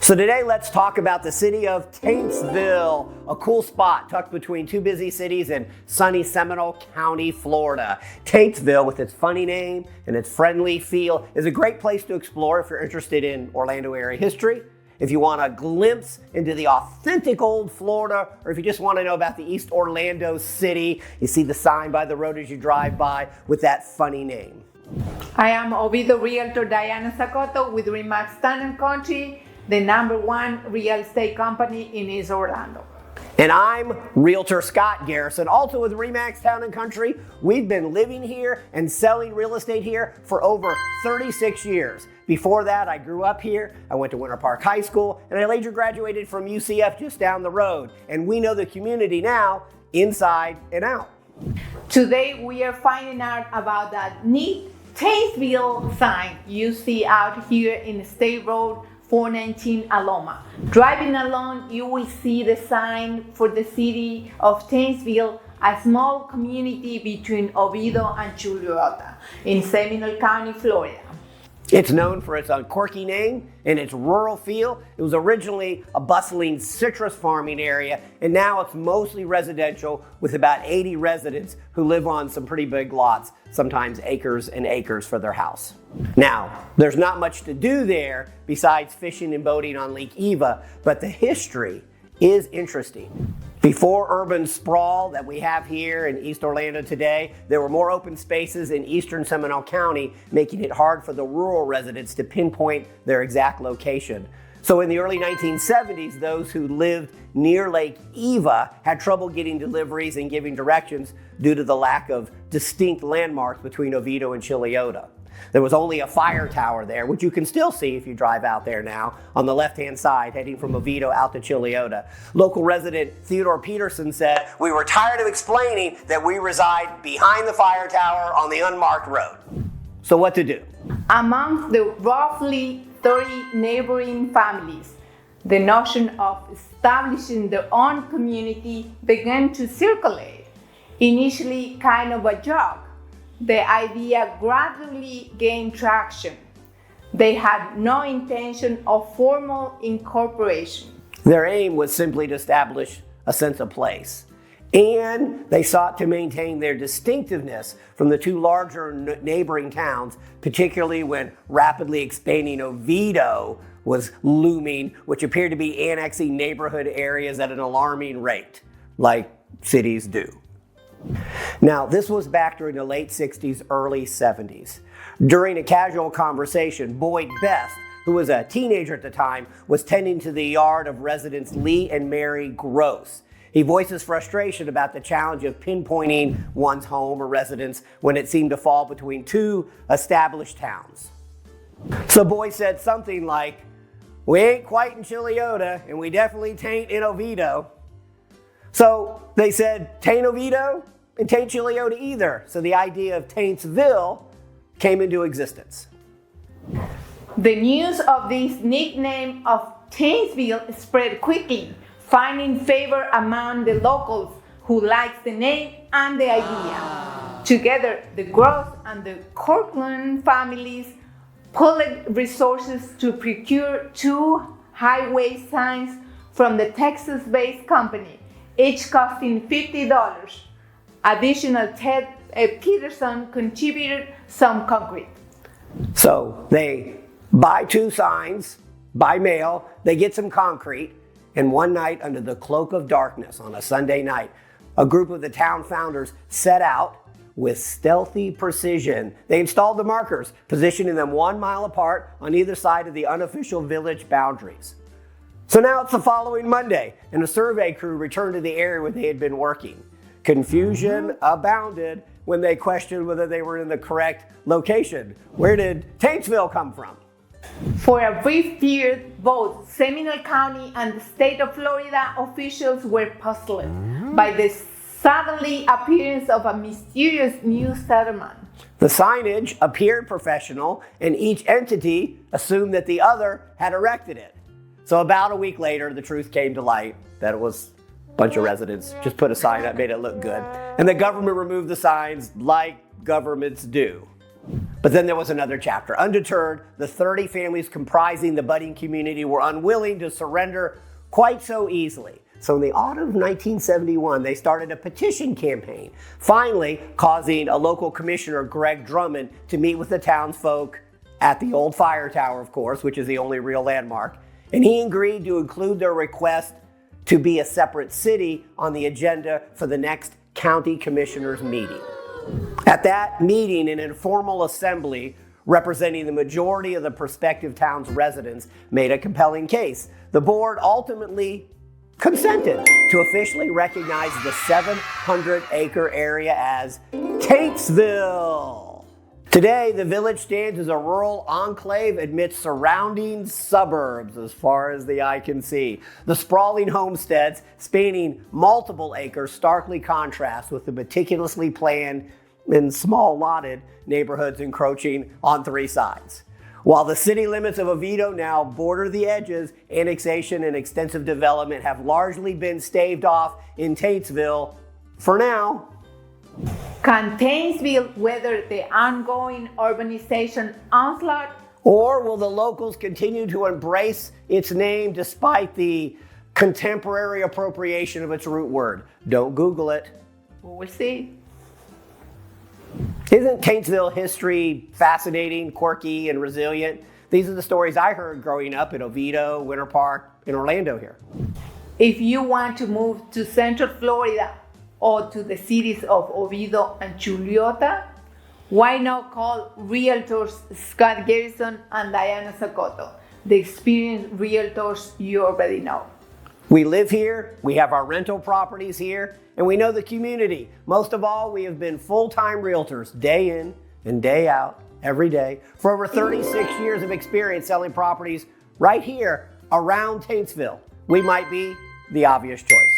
So today let's talk about the city of TAINTSVILLE, a cool spot tucked between two busy cities in sunny Seminole County, Florida. TAINTSVILLE, with its funny name and its friendly feel, is a great place to explore if you're interested in Orlando area history, if you want a glimpse into the authentic old Florida, or if you just want to know about the East Orlando city. You see the sign by the road as you drive by with that funny name. I am Oviedo Realtor Sacoto with ReMax Town & Country, the #1 real estate company in East Orlando. And I'm Realtor Scott Garrison, also with ReMax Town & Country. We've been living here and selling real estate here for over 36 years. Before that, I grew up here, I went to Winter Park High School, and I later graduated from UCF just down the road. And we know the community now, inside and out. Today, we are finding out about that neat TAINTSVILLE sign you see out here in State Road 419 Aloma. Driving along, you will see the sign for the city of TAINTSVILLE, a small community between Oviedo and Chuluota in Seminole County, Florida. It's known for its quirky name and its rural feel. It was originally a bustling citrus farming area, and now it's mostly residential with about 80 residents who live on some pretty big lots, sometimes acres and acres for their house. Now, there's not much to do there besides fishing and boating on Lake Eva, but the history is interesting. Before urban sprawl that we have here in East Orlando today, there were more open spaces in eastern Seminole County, making it hard for the rural residents to pinpoint their exact location. So in the early 1970s, those who lived near Lake Eva had trouble getting deliveries and giving directions due to the lack of distinct landmarks between Oviedo and Chuluota. There was only a fire tower there, which you can still see if you drive out there now, on the left-hand side, heading from Oviedo out to Chuluota. Local resident Theodore Peterson said, "We were tired of explaining that we reside behind the fire tower on the unmarked road." So what to do? Among the roughly 30 neighboring families, the notion of establishing their own community began to circulate. Initially kind of a joke, the idea gradually gained traction. They had no intention of formal incorporation. Their aim was simply to establish a sense of place. And they sought to maintain their distinctiveness from the two larger neighboring towns, particularly when rapidly expanding Oviedo was looming, which appeared to be annexing neighborhood areas at an alarming rate, like cities do. Now, this was back during the late 60s, early 70s. During a casual conversation, Boyd Best, who was a teenager at the time, was tending to the yard of residents Lee and Mary Gross. He voices frustration about the challenge of pinpointing one's home or residence when it seemed to fall between two established towns. So Boyd said something like, "We ain't quite in Chuluota, and we definitely tain't in Oviedo." So they said, "Tain't Oviedo and tain't Chuluota either." So the idea of TAINTSVILLE came into existence. The news of this nickname of TAINTSVILLE spread quickly, finding favor among the locals who liked the name and the idea. Together, the Gross and the Corcoran families pooled resources to procure 2 highway signs from the Texas-based company, each costing $50. Additional, Ted Peterson contributed some concrete. So they buy 2 signs by mail, they get some concrete, and one night under the cloak of darkness on a Sunday night, a group of the town founders set out with stealthy precision. They installed the markers, positioning them 1 mile apart on either side of the unofficial village boundaries. So now it's the following Monday, and a survey crew returned to the area where they had been working. Confusion abounded when they questioned whether they were in the correct location. Where did TAINTSVILLE come from? For a brief period, both Seminole County and the state of Florida officials were puzzled by the suddenly appearance of a mysterious new settlement. The signage appeared professional, and each entity assumed that the other had erected it. So about a week later, the truth came to light that it was a bunch of residents just put a sign up, made it look good. And the government removed the signs like governments do. But then there was another chapter. Undeterred, the 30 families comprising the budding community were unwilling to surrender quite so easily. So in the autumn of 1971, they started a petition campaign, finally causing a local commissioner, Greg Drummond, to meet with the townsfolk at the old fire tower, of course, which is the only real landmark. And he agreed to include their request to be a separate city on the agenda for the next county commissioners meeting. At that meeting, an informal assembly representing the majority of the prospective town's residents made a compelling case. The board ultimately consented to officially recognize the 700-acre area as TAINTSVILLE. Today, the village stands as a rural enclave amidst surrounding suburbs as far as the eye can see. The sprawling homesteads spanning multiple acres starkly contrast with the meticulously planned and small lotted neighborhoods encroaching on three sides. While the city limits of Oviedo now border the edges, annexation and extensive development have largely been staved off in TAINTSVILLE for now. Can TAINTSVILLE weather the ongoing urbanization onslaught? Or will the locals continue to embrace its name despite the contemporary appropriation of its root word? Don't Google it. We'll see. Isn't TAINTSVILLE history fascinating, quirky, and resilient? These are the stories I heard growing up in Oviedo, Winter Park, and Orlando here. If you want to move to Central Florida or to the cities of Oviedo and Chuluota, why not call Realtors Scott Garrison and Diana Sacoto, the experienced realtors you already know. We live here, we have our rental properties here, and we know the community. Most of all, we have been full-time realtors day in and day out, every day, for over 36 years of experience selling properties right here around TAINTSVILLE. We might be the obvious choice.